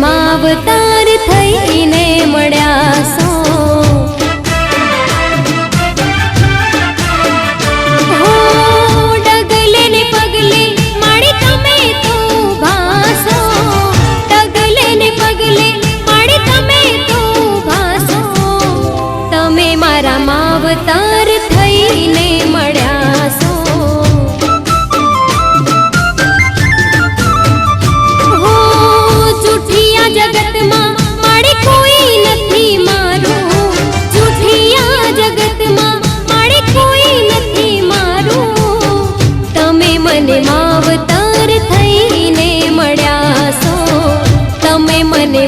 માવતાર થઈને મળ્યા છો। હો ડગલે ને પગલે માડી તમે તો ભાસો, ડગલે ને પગલે માડી તમે તો ભાસો। તમે મારા માવતાર થઈને મળ્યા છો। जगतમાં માડે કોઈ નથી મારું, જૂઠિયા જગતમાં માડે કોઈ નથી મારું। તમે મને માવતાર થઈને મળ્યા છો, તમે મને